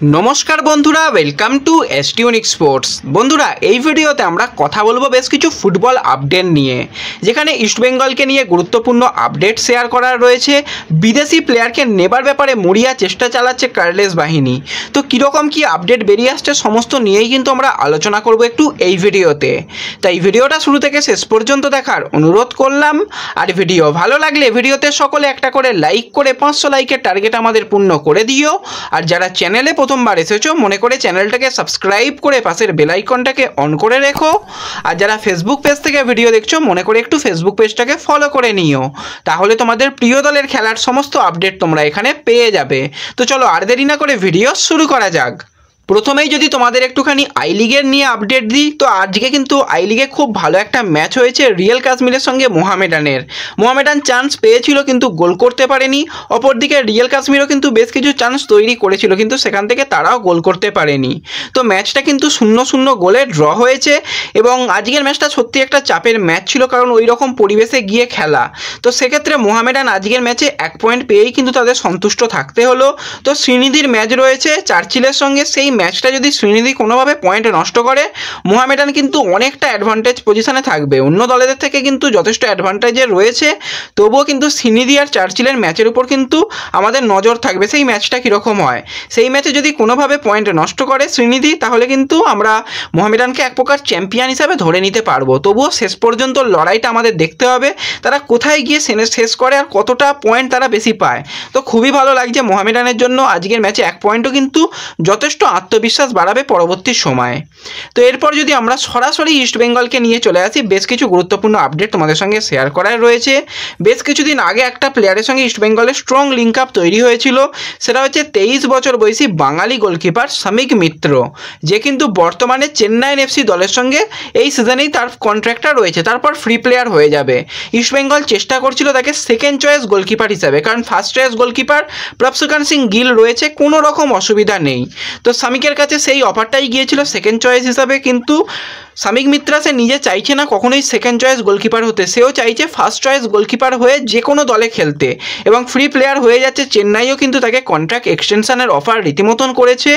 नमस्कार बंधुरा welcome to एसटीयूनिक sports. बंधुरा এই ভিডিওতে আমরা কথা বলবো বেশ কিছু ফুটবল আপডেট নিয়ে, যেখানে ইস্ট বেঙ্গলকে নিয়ে গুরুত্বপূর্ণ আপডেট শেয়ার করা রয়েছে। বিদেশি প্লেয়ারকে নেবার ব্যাপারে মরিয়া চেষ্টা চালাচ্ছে কার্লেস বাহিনী। তো কীরকম কি আপডেট বেরিয়ে আসছে সমস্ত নিয়েই কিন্তু আমরা আলোচনা করব একটু এই ভিডিওতে। তাই ভিডিওটা শুরু থেকে শেষ পর্যন্ত দেখার অনুরোধ করলাম। আর ভিডিও ভালো লাগলে ভিডিওতে সকলে একটা করে লাইক করে 500 লাইকের টার্গেট আমাদের পূর্ণ করে দিও। আর যারা চ্যানেলে প্রথমবার এসেছো মনে করে চ্যানেলটাকে সাবস্ক্রাইব করে পাশের বেল আইকনটাকে অন করে রেখো। আর যারা ফেসবুক পেজ থেকে ভিডিও দেখছো মনে করে একটু ফেসবুক পেজটাকে ফলো করে নিও, তাহলে তোমাদের প্রিয় দলের খেলার সমস্ত আপডেট তোমরা এখানে পেয়ে যাবে। তো চলো আর দেরি না করে ভিডিও শুরু করা যাক। প্রথমেই যদি তোমাদের একটুখানি আই লিগের নিয়ে আপডেট দিই, তো আজকে কিন্তু আই লিগে খুব ভালো একটা ম্যাচ হয়েছে রিয়েল কাশ্মীরের সঙ্গে মোহামেডান চান্স পেয়েছিল কিন্তু গোল করতে পারেনি। অপরদিকে রিয়েল কাশ্মীরও কিন্তু বেশ কিছু চান্স তৈরি করেছিল কিন্তু সেখান থেকে তারাও গোল করতে পারেনি। তো ম্যাচটা কিন্তু 0-0 গোলে ড্র হয়েছে এবং আজকের ম্যাচটা সত্যি একটা চাপের ম্যাচ ছিল, কারণ ওই রকম পরিবেশে গিয়ে খেলা। তো সেক্ষেত্রে মোহামেডান আজকের ম্যাচে 1 পয়েন্ট পেয়েই কিন্তু তাদের সন্তুষ্ট থাকতে হলো। তো শ্রীনিধির ম্যাচ রয়েছে চার্চিলের সঙ্গে, সেই ম্যাচটা যদি শ্রীনিধি কোনোভাবে পয়েন্ট নষ্ট করে মোহামেডান কিন্তু অনেকটা অ্যাডভান্টেজ পজিশনে থাকবে। অন্য দলেদের থেকে কিন্তু যথেষ্ট অ্যাডভান্টেজে রয়েছে, তবুও কিন্তু শ্রীনিধি আর চার্চিলের ম্যাচের উপর কিন্তু আমাদের নজর থাকবে সেই ম্যাচটা কীরকম হয়। সেই ম্যাচে যদি কোনোভাবে পয়েন্ট নষ্ট করে শ্রীনিধি, তাহলে কিন্তু আমরা মোহামেডানকে এক প্রকার চ্যাম্পিয়ন হিসাবে ধরে নিতে পারবো। তবুও শেষ পর্যন্ত লড়াইটা আমাদের দেখতে হবে, তারা কোথায় গিয়ে শেষ করে আর কতটা পয়েন্ট তারা বেশি পায়। তো খুবই ভালো লাগছে মোহামেডানের জন্য আজকের ম্যাচে 1 পয়েন্টও কিন্তু যথেষ্ট আত্মবিশ্বাস বাড়াবে পরবর্তী সময়ে। তো এরপর যদি আমরা সরাসরি ইস্ট বেঙ্গলকে নিয়ে চলে আসি, বেশ কিছু গুরুত্বপূর্ণ আপডেট তোমাদের সঙ্গে শেয়ার করার রয়েছে। বেশ কিছুদিন আগে একটা প্লেয়ারের সঙ্গে ইস্ট বেঙ্গলের স্ট্রং লিঙ্ক আপ তৈরি হয়েছিল, সেটা হচ্ছে 23 বছর বয়সী বাঙালি গোলকিপার সামিক মিত্র, যে কিন্তু বর্তমানে চেন্নাই এফসি দলের সঙ্গে এই সিজনেই তার কন্ট্রাক্টটা রয়েছে, তারপর ফ্রি প্লেয়ার হয়ে যাবে। ইস্ট বেঙ্গল চেষ্টা করছিল তাকে সেকেন্ড চয়েস গোলকিপার হিসাবে, কারণ first choice goalkeeper Prabhsukhan Singh Gill রয়েছে, কোনো রকম অসুবিধা নেই। তো সামিকের কাছে সেই অফারটাই গিয়েছিল সেকেন্ড চয়েস হিসাবে, কিন্তু সামিক মিত্রা সে নিজে চাইছে না কখনোই সেকেন্ড চয়েস গোলকিপার হতে, সেও চাইছে ফার্স্ট চয়েস গোলকিপার হয়ে যে কোনো দলে খেলতে এবং ফ্রি প্লেয়ার হয়ে যাচ্ছে। চেন্নাইও কিন্তু তাকে কন্ট্রাক্ট এক্সটেনশনের অফার রীতিমতন করেছে।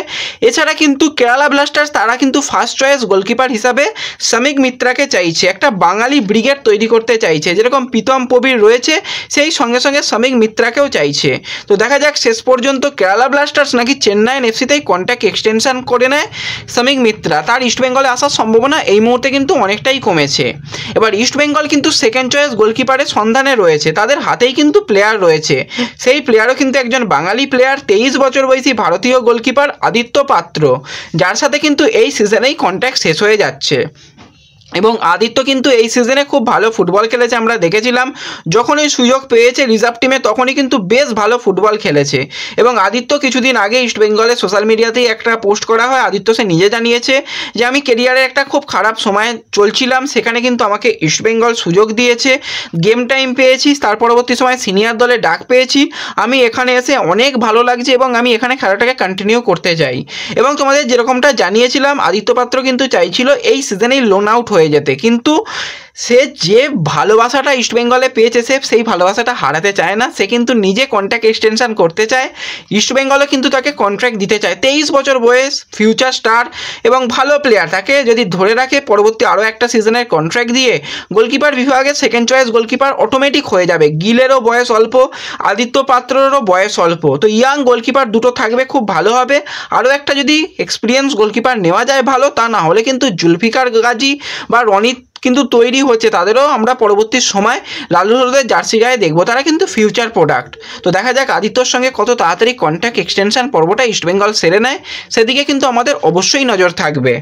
এছাড়া কিন্তু কেরালা ব্লাস্টার্স তারা কিন্তু ফার্স্ট চয়েস গোলকিপার হিসাবে সামিক মিত্রাকে চাইছে, একটা বাঙালি ব্রিগেড তৈরি করতে চাইছে, যেরকম প্রীতম পবির রয়েছে সেই সঙ্গে সঙ্গে সামিক মিত্রাকেও চাইছে। তো দেখা যাক শেষ পর্যন্ত কেরালা ব্লাস্টার্স নাকি চেন্নাই এফসিতেই কন্ট্রাক্ট এক্সটেনশন করে নেয় সামিক মিত্রা, তার ইস্ট বেঙ্গলে আসার সম্ভাবনা এই মুহূর্তে কিন্তু অনেকটাই কমেছে। এবার ইস্ট বেঙ্গল কিন্তু সেকেন্ড চয়েস গোলকিপারের সন্ধানে রয়েছে, তাদের হাতেই কিন্তু প্লেয়ার রয়েছে। সেই প্লেয়ারও কিন্তু একজন বাঙালি প্লেয়ার, 23 বছর বয়সী ভারতীয় গোলকিপার আদিত্য পাত্র, যার সাথে কিন্তু এই সিজনেই কন্ট্রাক্ট শেষ হয়ে যাচ্ছে। এবং আদিত্য কিন্তু এই সিজনে খুব ভালো ফুটবল খেলেছে, আমরা দেখেছিলাম যখনই সুযোগ পেয়েছে রিজার্ভ টিমে তখনই কিন্তু বেশ ভালো ফুটবল খেলেছে। এবং আদিত্য কিছুদিন আগে ইস্ট বেঙ্গলের সোশ্যাল মিডিয়াতেই একটা পোস্ট করা হয়, আদিত্য সে নিজে জানিয়েছে যে আমি কেরিয়ারের একটা খুব খারাপ সময় চলছিলাম, সেখানে কিন্তু আমাকে ইস্ট বেঙ্গল সুযোগ দিয়েছে, গেম টাইম পেয়েছি, তার পরবর্তী সময় সিনিয়র দলে ডাক পেয়েছি, আমি এখানে এসে অনেক ভালো লাগছে এবং আমি এখানে খেলাটাকে কন্টিনিউ করতে চাই। এবং তোমাদের যেরকমটা জানিয়েছিলাম আদিত্য পাত্র কিন্তু চাইছিল এই সিজনেই লোন আউট হয়ে যেতে, কিন্তু সে যে ভালোবাসাটা ইস্ট বেঙ্গলে পেয়েছে সে সেই ভালোবাসাটা হারাতে চায় না, সে কিন্তু নিজে কন্ট্রাক্ট এক্সটেনশন করতে চায়। ইস্ট বেঙ্গলও কিন্তু তাকে কন্ট্রাক্ট দিতে চায়, 23 বছর বয়স, ফিউচার স্টার এবং ভালো প্লেয়ার, তাকে যদি ধরে রাখে পরবর্তী আরও একটা সিজনের কন্ট্রাক্ট দিয়ে গোলকিপার বিভাগে সেকেন্ড চয়েস গোলকিপার অটোমেটিক হয়ে যাবে। গিলেরও বয়স অল্প, আদিত্য পাত্ররও বয়স অল্প, তো ইয়াং গোলকিপার দুটো থাকবে, খুব ভালো হবে। আরও একটা যদি এক্সপিরিয়েন্স গোলকিপার নেওয়া যায় ভালো, তা না হলে কিন্তু জুলফিকার গাজী বা রনিত কিন্তু তৈরি হচ্ছে, তাদেরও আমরা পরবর্তী সময় লালু হলুদের জার্সি গায়ে দেখবো, তারা কিন্তু ফিউচার প্রোডাক্ট। তো দেখা যাক আদিত্যর সঙ্গে কত তাড়াতাড়ি কন্ট্রাক্ট এক্সটেনশন পর্বটা ইস্টবেঙ্গল সেরে নেয়, সেদিকে কিন্তু আমাদের অবশ্যই নজর থাকবে।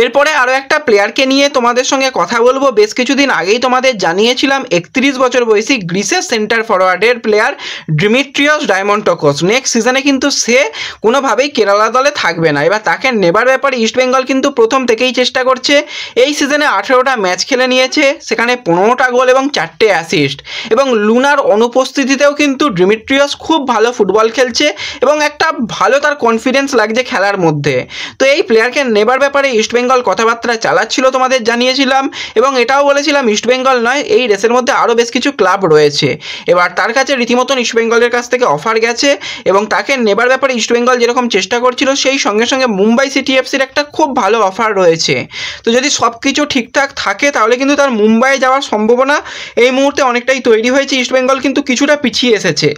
এরপরে আরও একটা প্লেয়ারকে নিয়ে তোমাদের সঙ্গে কথা বলবো। বেশ কিছুদিন আগেই তোমাদের জানিয়েছিলাম 31 বছর বয়সী গ্রিসের সেন্টার ফরওয়ার্ডের প্লেয়ার ডিমিট্রিয়স ডায়মন্টকোস নেক্সট সিজনে কিন্তু সে কোনোভাবেই কেরালা দলে থাকবে না। এবার তাকে নেবার ব্যাপারে ইস্ট বেঙ্গল কিন্তু প্রথম থেকেই চেষ্টা করছে। এই সিজনে 18টা ম্যাচ খেলে নিয়েছে, সেখানে 15টা গোল এবং 4টে অ্যাসিস্ট, এবং লুনার অনুপস্থিতিতেও কিন্তু ডিমিট্রিয়াস খুব ভালো ফুটবল খেলছে এবং একটা ভালো তার কনফিডেন্স লাগছে খেলার মধ্যে। তো এই প্লেয়ারকে নেবার ব্যাপারে ইস্টবেঙ্গল কথাবার্তা চালাচ্ছিল, তোমাদের জানিয়েছিলাম, এবং এটাও বলেছিলাম ইস্টবেঙ্গল নয়, এই রেসের মধ্যে আরও বেশ কিছু ক্লাব রয়েছে। এবার তার কাছে রীতিমতন ইস্টবেঙ্গলের কাছ থেকে অফার গেছে এবং তাকে নেবার ব্যাপারে ইস্টবেঙ্গল যেরকম চেষ্টা করছিল সেই সঙ্গে সঙ্গে মুম্বাই সিটি এফসির একটা খুব ভালো অফার রয়েছে। তো যদি সব কিছু ঠিকঠাক থাকে তাহলে কিন্তু তার মুম্বাই যাওয়ার সম্ভাবনা এই মুহূর্তে অনেকটাই তৈরি হয়েছে। ইস্টবেঙ্গল কিন্তু কিছুটা পিছিয়ে এসেছে,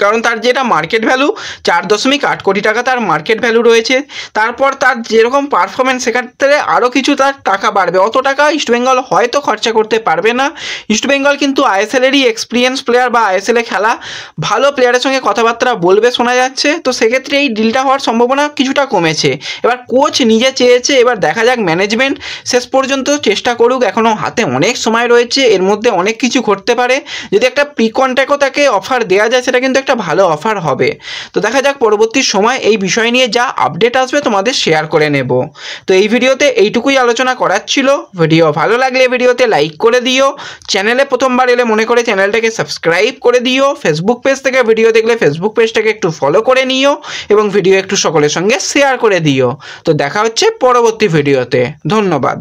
কারণ তার যেটা মার্কেট ভ্যালু 4.8 কোটি টাকা তার মার্কেট ভ্যালু রয়েছে। তারপর তার যেরকম পারফরমেন্স সেক্ষেত্রে আরও কিছু তার টাকা বাড়বে, অত টাকা ইস্টবেঙ্গল হয়তো খরচা করতে পারবে না। ইস্টবেঙ্গল কিন্তু আইএসএলেরই এক্সপিরিয়েন্স প্লেয়ার বা আইএসএলে খেলা ভালো প্লেয়ারের সঙ্গে কথাবার্তা বলবে শোনা যাচ্ছে। তো সেক্ষেত্রে এই ডিলটা হওয়ার সম্ভাবনা কিছুটা কমেছে। এবার কোচ নিজে চেয়েছে, এবার দেখা যাক ম্যানেজমেন্ট শেষ পর্যন্ত চেষ্টা করুক, এখনও হাতে অনেক সময় রয়েছে, এর মধ্যে অনেক কিছু ঘটতে পারে। যদি একটা প্রি কন্ট্রাক্টও তাকে অফার দেওয়া যায় সেটা কিন্তু একটা ভালো অফার হবে। তো দেখা যাক পরবর্তী সময় এই বিষয় নিয়ে যা আপডেট আসবে তোমাদের শেয়ার করে নেব। তো এই ভিডিওতে এইটুকুই আলোচনা করার ছিল। ভিডিও ভালো লাগলে ভিডিওতে লাইক করে দিও, চ্যানেলে প্রথমবার এলে মনে করে চ্যানেলটাকে সাবস্ক্রাইব করে দিও, ফেসবুক পেজ থেকে ভিডিও দেখলে ফেসবুক পেজটাকে একটু ফলো করে নিও এবং ভিডিও একটু সকলের সঙ্গে শেয়ার করে দিও। তো দেখা হচ্ছে পরবর্তী ভিডিওতে। ধন্যবাদ।